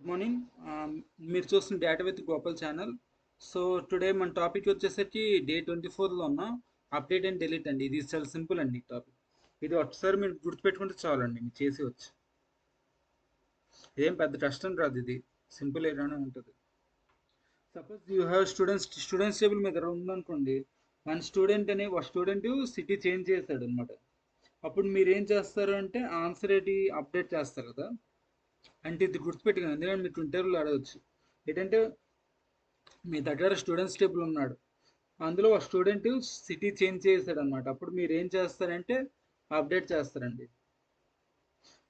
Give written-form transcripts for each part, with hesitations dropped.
Good morning. మీరు చూస్తున్న data with Gopal channel. So today మన టాపిక్ వచ్చేసరికి డే 24లో ఉన్న అప్డేట్ అండ్ డిలీట్ అండి. ఇది చాలా సింపుల్ అండి టాపిక్. ఇది ఒకసారి మీరు గుర్తుపెట్టుకుంటే చాలండి, మీరు చేసి వచ్చు. ఇదేం పెద్ద కష్టం రాదు, ఇది సింపుల్ ఏదైనా ఉంటుంది. Suppose you have students table మీద ఉందనుకోండి. మన ఒక స్టూడెంట్ సిటీ చేంజ్ చేశాడు అనమాట. అప్పుడు మీరు ఏం చేస్తారు అంటే ఆన్సర్ ఏంటి అప్డేట్ చేస్తారు కదా. అంటే ఇది గుర్తుపెట్టుకుని, ఎందుకంటే మీకు ఇంటర్వ్యూలో అడగచ్చు. ఏంటంటే మీ దగ్గర స్టూడెంట్స్ టేబుల్ ఉన్నాడు, అందులో ఒక స్టూడెంట్ సిటీ చేంజ్ చేశాడు అనమాట. అప్పుడు మీరు ఏం చేస్తారంటే అప్డేట్ చేస్తారండి.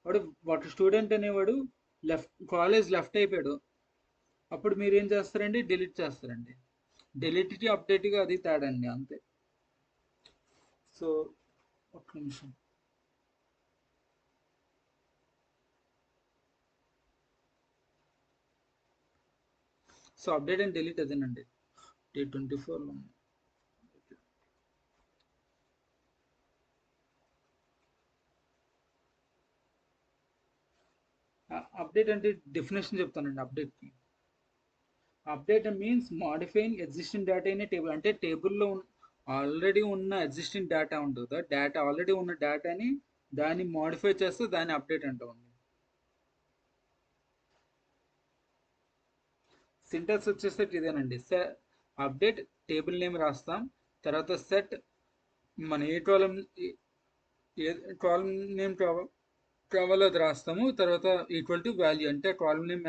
వాడు ఒక స్టూడెంట్ అనేవాడు కాలేజ్ లెఫ్ట్ అయిపోయాడు. అప్పుడు మీరు ఏం చేస్తారండి డిలీట్ చేస్తారండి. డిలీట్కి అప్డేట్కి అది తేడా అండి, అంతే. సో ఒక్క నిమిషం. సో అప్డేట్ అండ్ డిలీట్ అదేనండి T24లో. అప్డేట్ అంటే డెఫినేషన్ చెప్తానండి. Update means modifying existing data in a table. అంటే టేబుల్లో ఆల్రెడీ ఉన్న ఎగ్జిస్టింగ్ డేటా ఉంటుంది, డేటా ఆల్రెడీ ఉన్న డేటాని దాన్ని మాడిఫై చేస్తే దాన్ని అప్డేట్ అంటామండి. సింటాక్స్ వచ్చేసరికి ఇదేనండి. అప్డేట్ టేబుల్ నేమ్ రాస్తాం, తర్వాత సెట్ మన ఏ కాలం ఏ కాలం నేమ్ కావాలో అది రాస్తాము, తర్వాత ఈక్వల్ టు వాల్యూ అంటే కాలం నేమ్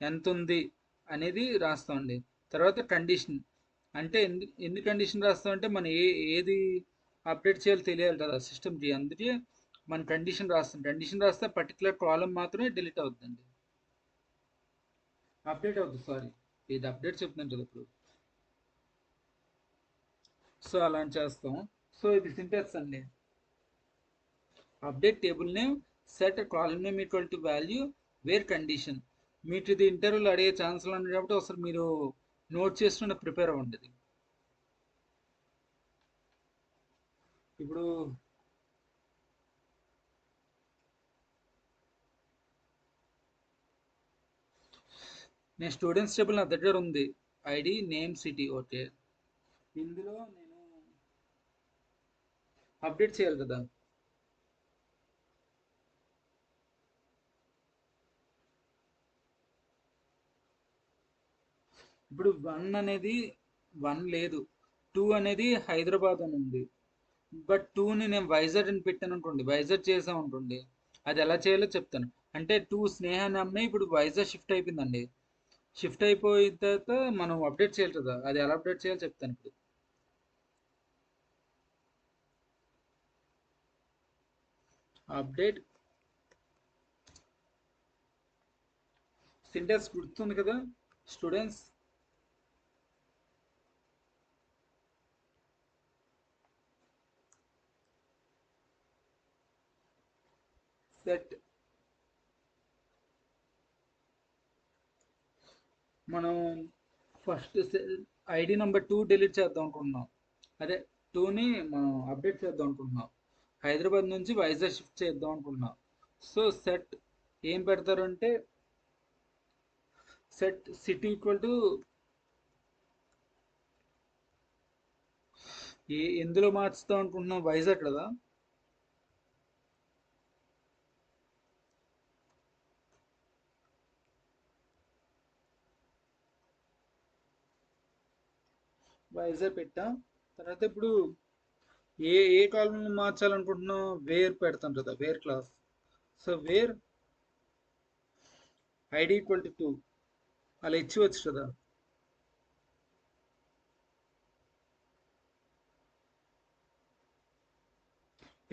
ఎంత ఉంది అనేది రాస్తామండి. తర్వాత కండిషన్ అంటే ఎన్ని కండిషన్ రాస్తామంటే మన ఏది అప్డేట్ చేయాలో తెలియాలి కదా సిస్టమ్కి, అందుకే మన కండిషన్ రాస్తాం. కండిషన్ రాస్తే పర్టికులర్ కాలం మాత్రమే డిలీట్ అవుతుందండి, అప్డేట్ అవుతుంది. సారీ, ఇది అప్డేట్ చెప్తున్నాను కదా ఇప్పుడు. సో అలా చేస్తాం. సో ఇది సింటాక్స్ అండి. Update table name, set column name equal to value, where condition. మీకు ఇది ఇంటర్వ్యూలో అడిగే ఛాన్సులు ఉన్నాయి కాబట్టి ఒకసారి మీరు నోట్ చేసుకుని ప్రిపేర్ అవ్వండి. ఇప్పుడు నేను స్టూడెంట్స్ టేబుల్ నా దగ్గర ఉంది, ఐడి నేమ్ సిటీ. ఓకే, ఇందులో నేను అప్డేట్ చేయాలి కదా. ఇప్పుడు వన్ లేదు, టూ అనేది హైదరాబాద్ అని ఉంది. బట్ టూని నేను వైజాగ్ అని పెట్టాను అనుకోండి, వైజాగ్ చేసాం అనుకోండి, అది ఎలా చేయాలో చెప్తాను. అంటే టూ స్నేహ అనే అమ్మాయి ఇప్పుడు వైజాగ్ షిఫ్ట్ అయిపోయిందండి. షిఫ్ట్ అయిపోయిన తర్వాత మనం అప్డేట్ చేయాలి కదా, అది ఎలా అప్డేట్ చేయాలో చెప్తాను ఇప్పుడు. అప్డేట్ సింటాక్స్ గుర్తుంది కదా. స్టూడెంట్స్ సెట్, మనం ఫస్ట్ ఐడి నెంబర్ 2 డిలీట్ చేద్దాం అనుకుంటున్నాం. అదే, టూని మనం అప్డేట్ చేద్దాం అనుకుంటున్నాం. హైదరాబాద్ నుంచి వైజాగ్ షిఫ్ట్ చేద్దాం అనుకుంటున్నాం. సో సెట్ ఏం పెడతారంటే సెట్ సిటీ ఈక్వల్ టు ఎందులో మార్చుదాం అనుకుంటున్నాం, వైజాగ్ కదా. వైజాగ్ పెట్టాం. తర్వాత ఇప్పుడు ఏ కాలంలో మార్చాలనుకుంటున్నాం, వేర్ పెడతాం కదా, where clause. So where ID equal to 2 అలా ఇచ్చివచ్చు కదా.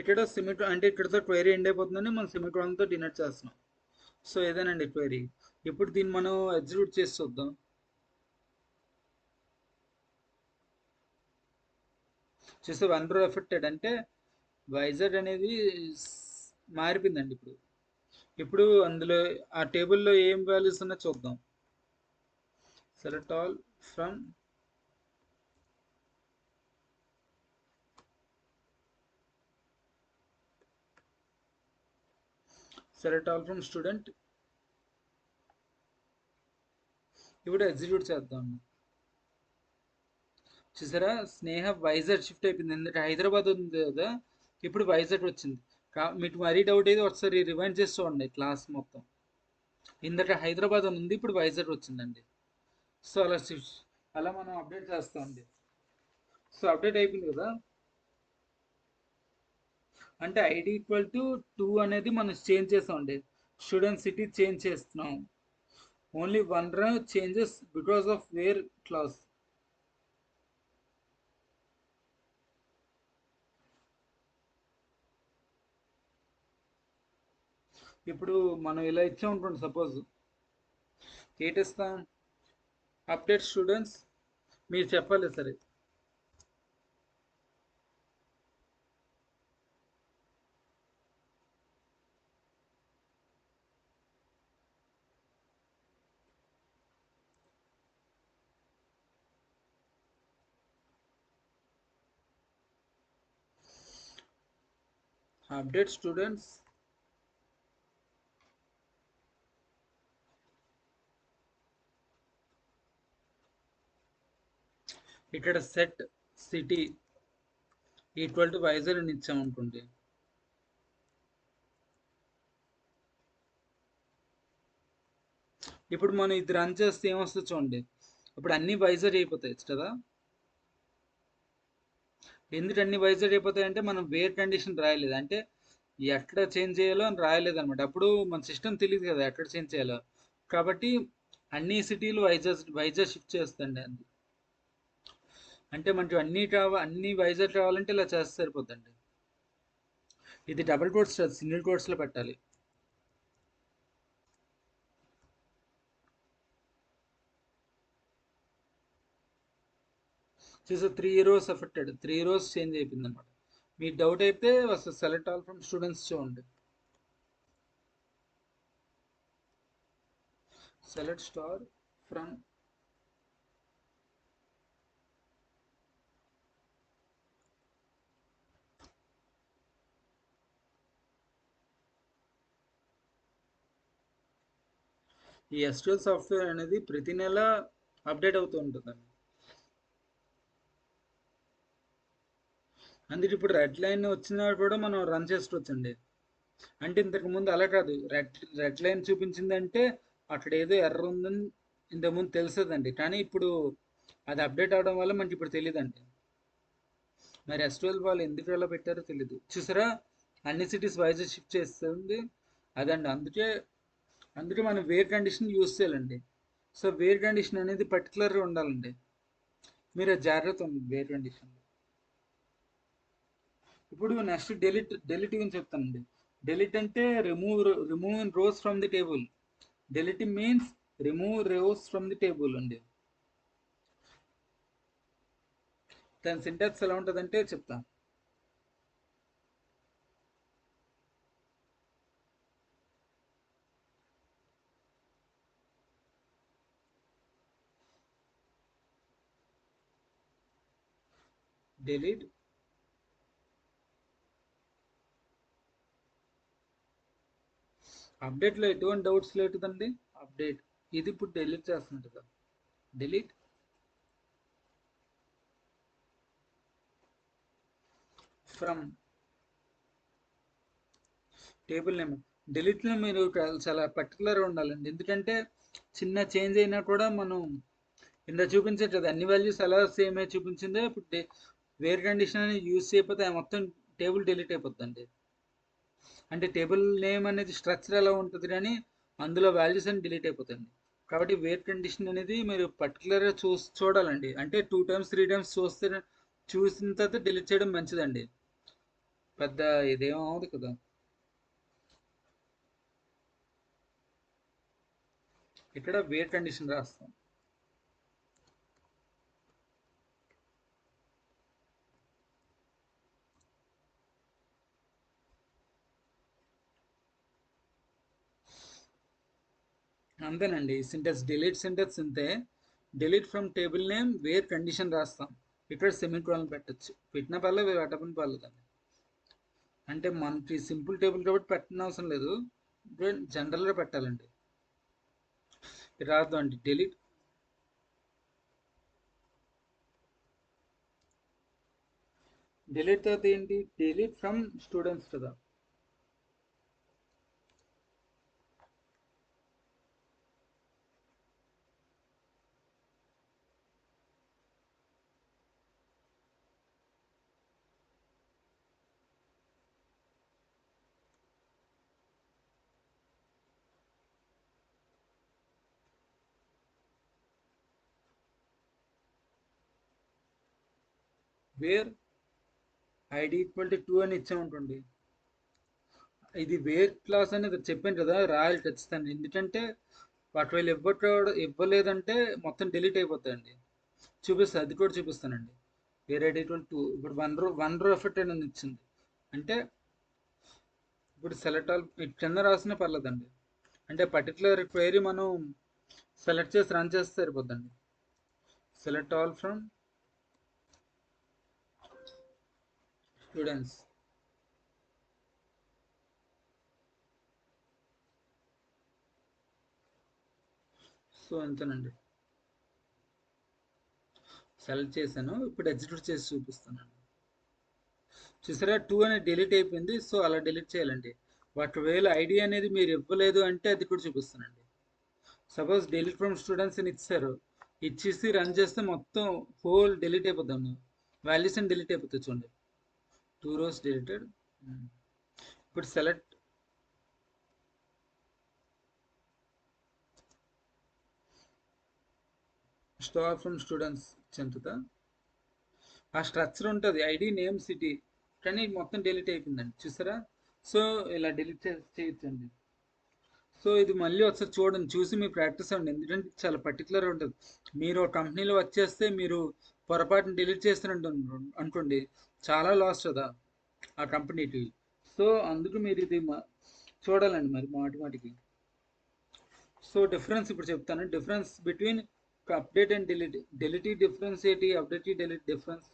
ఇక్కడ అంటే ఇక్కడతో క్వైరీ ఎండ్ అయిపోతుందని మనం సెమికాలన్తో డినోట్ చేస్తున్నాం. సో ఇదేనండి క్వైరీ. ఇప్పుడు దీన్ని మనం ఎగ్జిక్యూట్ చేసి చూద్దాం. చూస్తే వన్ రో ఎఫెక్టెడ్ అంటే వైజాగ్ అనేది మారిపోయిందండి ఇప్పుడు. ఇప్పుడు అందులో ఆ టేబుల్లో ఏం వాల్యూస్ ఉన్నా చూద్దాం. Select all from student. ఇప్పుడు ఎగ్జిక్యూట్ చేద్దాం. చూసారా, స్నేహ వైజాగ్ షిఫ్ట్ అయిపోయింది. ఎందుకంటే హైదరాబాద్ ఉంది కదా, ఇప్పుడు వైజాగ్ వచ్చింది. మీకు మరీ డౌట్ అయితే ఒకసారి రివైండ్ చేసి చూడండి క్లాస్ మొత్తం. ఇందట హైదరాబాద్ అని ఉంది, ఇప్పుడు వైజాగ్ వచ్చిందండి. సో అలా షిఫ్ట్, అలా మనం అప్డేట్ చేస్తామండి. సో అప్డేట్ అయిపోయింది కదా, అంటే ఐడి ఈక్వల్ టు 2 అనేది మనం చేంజ్ చేస్తామండి. స్టూడెంట్ సిటీ చేంజ్ చేస్తున్నాం. Only one row changes because of where clause. ఇప్పుడు మనం ఇలా ఇచ్చా ఉంటుంది, సపోజ్ ఏటి ఇస్తాం, అప్డేట్ స్టూడెంట్స్, మీరు చెప్పాలి సరే. అప్డేట్ స్టూడెంట్స్, ఇక్కడ set city equal to Vizag అని ఇచ్చామనుకోండి. ఇప్పుడు మనం ఇది రన్ చేస్తే ఏమొస్తుంది చూడండి, ఇప్పుడు అన్ని వైజాగ్ అయిపోతాయి కదా. ఎందుకు అన్ని వైజాగ్ అయిపోతాయి అంటే మనం వేర్ కండిషన్ రాయలేదు, అంటే ఎక్కడ చేంజ్ చేయాలో అని రాయలేదు అనమాట. అప్పుడు మన సిస్టమ్ తెలియదు కదా ఎక్కడ చేంజ్ చేయాలో, కాబట్టి అన్ని సిటీలు వైజాగ్ షిఫ్ట్ చేస్తండి అది. అంటే మనకి అన్ని వైజాగ్ కావాలంటే ఇలా చేస్తే సరిపోద్దండి. ఇది డబుల్ కోట్స్ సింగిల్ కోట్స్లో పెట్టాలి. చూసే 3 rows ఎఫెక్టెడ్, 3 rows చేంజ్ అయిపోయింది అనమాట. మీకు డౌట్ అయితే అసలు సెలెక్ట్ ఆల్ ఫ్రమ్ స్టూడెంట్స్ చూడండి. సెలెక్ట్ స్టార్ ఫ్రమ్, ఈ ఎస్క్యూఎల్ సాఫ్ట్వేర్ అనేది ప్రతి నెల అప్డేట్ అవుతూ ఉంటుందండి. అందుకే ఇప్పుడు రెడ్ లైన్ వచ్చినా కూడా మనం రన్ చేసుకోవచ్చండి. అంటే ఇంతకు ముందు అలా కాదు, రెడ్ లైన్ చూపించిందంటే అక్కడ ఏదో ఎర్ర ఉందని ఇంతకుముందు తెలుస్తుందండి. కానీ ఇప్పుడు అది అప్డేట్ అవడం వల్ల మనకి ఇప్పుడు తెలియదండి. మరి ఎస్12 వాళ్ళు ఎందుకు అలా పెట్టారో తెలియదు. చూసారా, అన్ని సిటీస్ వైజాగ్ షిఫ్ట్ చేస్తుంది అదండి. అందుకే మనం వేర్ కండిషన్ యూస్ చేయాలండి. సో వేర్ కండిషన్ అనేది పర్టికులర్గా ఉండాలండి. మీరు జాగ్రత్త ఉంది వేర్ కండిషన్. ఇప్పుడు నెక్స్ట్ డెలిట్ గురించి చెప్తానండి. డెలిట్ అంటే remove rows from the table. Delete means remove rows from the table అండి. దాని సింటాక్స్ ఎలా ఉంటుందంటే చెప్తా. డెలిట్ అప్డేట్లో ఎటువంటి డౌట్స్ లేదండి. అప్డేట్ ఇది ఇప్పుడు డెలీట్ చేస్తుంది కదా. Delete from table name. డెలీట్లో మీరు చాలా పర్టికులర్గా ఉండాలండి. ఎందుకంటే చిన్న చేంజ్ అయినా కూడా మనం ఇంత చూపించట్లేదు, అన్ని వాల్యూస్ ఎలా సేమ్ అయి చూపించిందో ఇప్పుడు వేర్ కండిషన్ అనేది యూజ్ చేయకపోతే మొత్తం టేబుల్ డిలీట్ అయిపోద్దండి. అంటే టేబుల్ నేమ్ అనేది స్ట్రక్చర్ ఎలా ఉంటుంది కానీ అందులో వాల్యూస్ అని డిలీట్ అయిపోతాయండి. కాబట్టి వేర్ కండిషన్ అనేది మీరు పర్టికులర్గా చూడాలండి. అంటే 2 times 3 times చూసిన తర్వాత డిలీట్ చేయడం మంచిదండి. పెద్ద ఇదేం అవ్వదు కదా. ఇక్కడ వేర్ కండిషన్ రాస్తాం. అంతేనండి, సింటెక్స్ అంతే. Delete from table name where condition రాస్తాం. ఇక్కడ సెమీకోలన్ పెట్టచ్చు, పెట్టిన పర్లేదు పెట్టకపోయిన పర్లేదండి. అంటే మనకి సింపుల్ టేబుల్ కాబట్టి పెట్టిన అవసరం లేదు, జనరల్గా పెట్టాలండి. రాద్దాం అండి. డిలీట్ డిలీట్ తర్వాత ఏంటి, డిలీట్ ఫ్రమ్ స్టూడెంట్స్ కదా. వేర్ ఐడి ఈక్వల్ టు 2 అని ఇచ్చామనుకోండి, ఇది వేర్ క్లాస్ అనేది చెప్పాను కదా, రాయాలి ఖచ్చితంగా. ఎందుకంటే ఒకవేళ ఇవ్వలేదంటే మొత్తం డిలీట్ అయిపోతాయండి. చూపిస్తాను, అది కూడా చూపిస్తానండి. వేర్ ఐడి ఈక్వల్ 2, ఇప్పుడు వన్ రో ఎఫెక్ట్ అనేది ఇచ్చింది అంటే, ఇప్పుడు సెలెక్ట్ ఆల్ కింద రాసినా పర్లేదండి. అంటే పర్టికులర్ క్వైరీ మనం సెలెక్ట్ చేసి రన్ చేస్తే సరిపోద్దండి. Select all from students. So అంతేనండి, సెలెక్ట్ చేశాను. ఇప్పుడు ఎగ్జిక్యూట్ చేసి చూపిస్తానండి. చూసారా, 2 అనేది డిలీట్ అయిపోయింది. సో అలా డిలీట్ చేయాలండి. ఒకవేళ ఐడి అనేది మీరు ఇవ్వలేదు అంటే అది కూడా చూపిస్తానండి. సపోజ్ డిలీట్ ఫ్రమ్ స్టూడెంట్స్ అని ఇచ్చారు, ఇచ్చేసి రన్ చేస్తే మొత్తం హోల్ డిలీట్ అయిపోతాను, వాల్యూస్ అని డిలీట్ అయిపోతుంది చూడండి. 2 rows డిలీటెడ్. ఇప్పుడు సెలెక్ట్ స్టార్ ఫ్రమ్ స్టూడెంట్స్ చెందుతా, ఆ స్ట్రక్చర్ ఉంటుంది ఐడి నేమ్ సిటీ, కానీ మొత్తం డిలీట్ అయిపోయిందండి చూసారా. సో ఇలా డిలీట్ చేయొచ్చండి. సో ఇది మళ్ళీ ఒకసారి చూడండి, చూసి మీరు ప్రాక్టీస్ అవ్వండి. ఎందుకంటే చాలా పర్టికులర్ ఉంటుంది. మీరు ఒక కంపెనీలో వర్క్ చేస్తే మీరు పొరపాటున డిలీట్ చేస్తున్నట్టు అనుకోండి, చాలా లాస్ కదా ఆ కంపెనీకి. సో అందుకు మీరు ఇది చూడాలండి మరి మాటి మాటికి. సో డిఫరెన్స్ ఇప్పుడు చెప్తాను, difference between update and delete. Delete difference ఏంటి, update delete difference.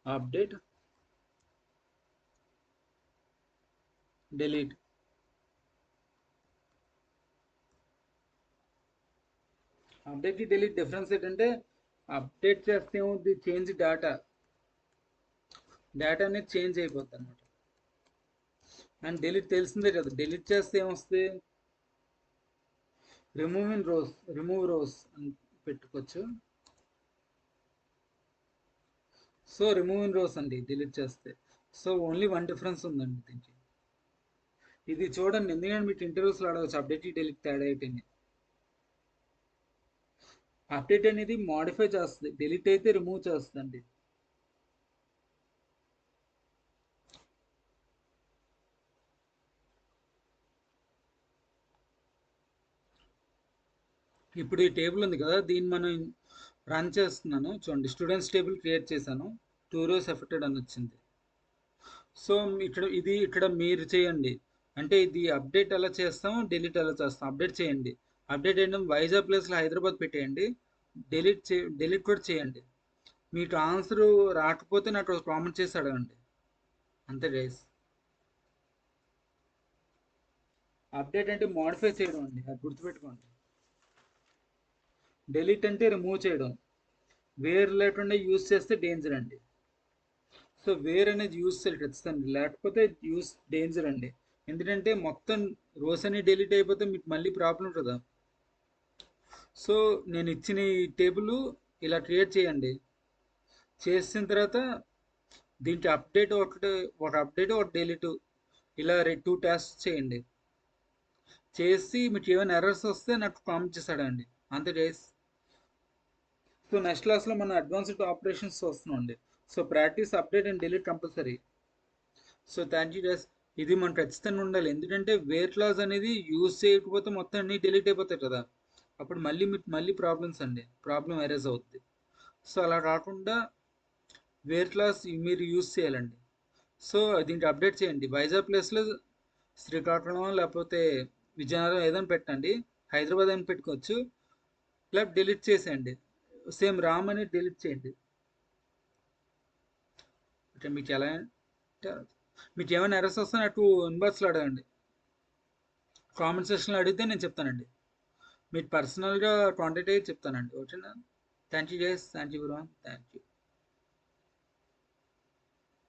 Update delete. Update delete difference ఏంటంటే, అప్డేట్ చేస్తే ఏమవుతుంది, చేంజ్ డేటా అనేది చేంజ్ అయిపోతుంది అనమాట. అండ్ డిలీట్ తెలిసిందే కదా, డిలీట్ చేస్తే ఏమొస్తుంది, రిమూవ్ రోస్ అని పెట్టుకోవచ్చు. సో రిమూవ్ రోస్ అండి డిలీట్ చేస్తే. సో ఓన్లీ వన్ డిఫరెన్స్ ఉందండి దీనికి. ఇది చూడండి, ఎందుకంటే మీకు ఇంటర్వ్యూస్లో అడగచ్చు అప్డేట్ డిలీట్ తేడా ఏంటని. అప్డేట్ అనేది మాడిఫై చేస్తుంది, డిలీట్ అయితే రిమూవ్ చేస్తుందండి. ఇప్పుడు ఈ టేబుల్ ఉంది కదా, దీన్ని మనం రన్ చేస్తున్నాను చూడండి. స్టూడెంట్స్ టేబుల్ క్రియేట్ చేశాను, 2 rows ఎఫెక్టెడ్ అని వచ్చింది. సో ఇక్కడ మీరు చేయండి, అంటే ఇది అప్డేట్ ఎలా చేస్తాం, డిలీట్ ఎలా చేస్తాం. అప్డేట్ చేయండి, అప్డేట్ చేయడం వైజాగ్ ప్లేస్లో హైదరాబాద్ పెట్టేయండి. డిలీట్ కూడా చేయండి. మీకు ఆన్సర్ రాకపోతే నాకు కామెంట్ చేసి అడగండి, అంతే గైస్. అప్డేట్ అంటే మోడిఫై చేయడం అండి, అది గుర్తుపెట్టుకోండి. డిలీట్ అంటే రిమూవ్ చేయడం, వేర్ లేకుండా యూస్ చేస్తే డేంజర్ అండి. సో వేర్ అనేది యూస్ చేయాలి ఖచ్చితంగా, లేకపోతే యూస్ డేంజర్ అండి. ఎందుకంటే మొత్తం రోస్ అని డిలీట్ అయిపోతే మీకు మళ్ళీ ప్రాబ్లం కదా. సో నేను ఇచ్చిన ఈ టేబుల్ ఇలా క్రియేట్ చేయండి. చేసిన తర్వాత దీంట్లో ఒక అప్డేట్ ఒక డిలీట్, ఇలా 2 టెస్ట్ చేయండి. చేసి మీకు ఏమైనా ఎర్రర్స్ వస్తే నాకు కామెంట్ చేసాడండి, అంతే గైస్. సో నెక్స్ట్ క్లాస్లో మనం అడ్వాన్స్డ్ ఆపరేషన్స్ వస్తున్నామండి. So practice update and delete compulsory. So thank you guys. ఇది మనం ఖచ్చితంగా ఉండాలి, ఎందుకంటే వేర్ క్లాస్ అనేది యూజ్ చేయకపోతే మొత్తం అన్ని డిలీట్ అయిపోతాయి కదా. అప్పుడు మళ్ళీ ప్రాబ్లమ్స్ అండి, ప్రాబ్లం ఎరేజ్ అవుతుంది. సో అలా కాకుండా వేర్ క్లాస్ మీరు యూజ్ చేయాలండి. సో దీనికి అప్డేట్ చేయండి, వైజాగ్ ప్లేస్లో శ్రీకాకుళం లేకపోతే విజయనగరం ఏదైనా పెట్టండి, హైదరాబాద్ అని పెట్టుకోవచ్చు. లేకపోతే డిలీట్ చేసేయండి, సేమ్ రామ్ అనేది డిలీట్ చేయండి. అంటే మీకు ఎలా అంటే, మీకు ఏమైనా ఎర్రర్స్ వస్తే నాకు ఇన్బాక్స్లో అడగండి. కామెంట్ సెక్షన్లో అడిగితే నేను చెప్తానండి. మీకు పర్సనల్గా కాంటాక్ట్ అయ్యి చెప్తానండి. ఓకేనా? Thank you guys, thank you bro, thank you.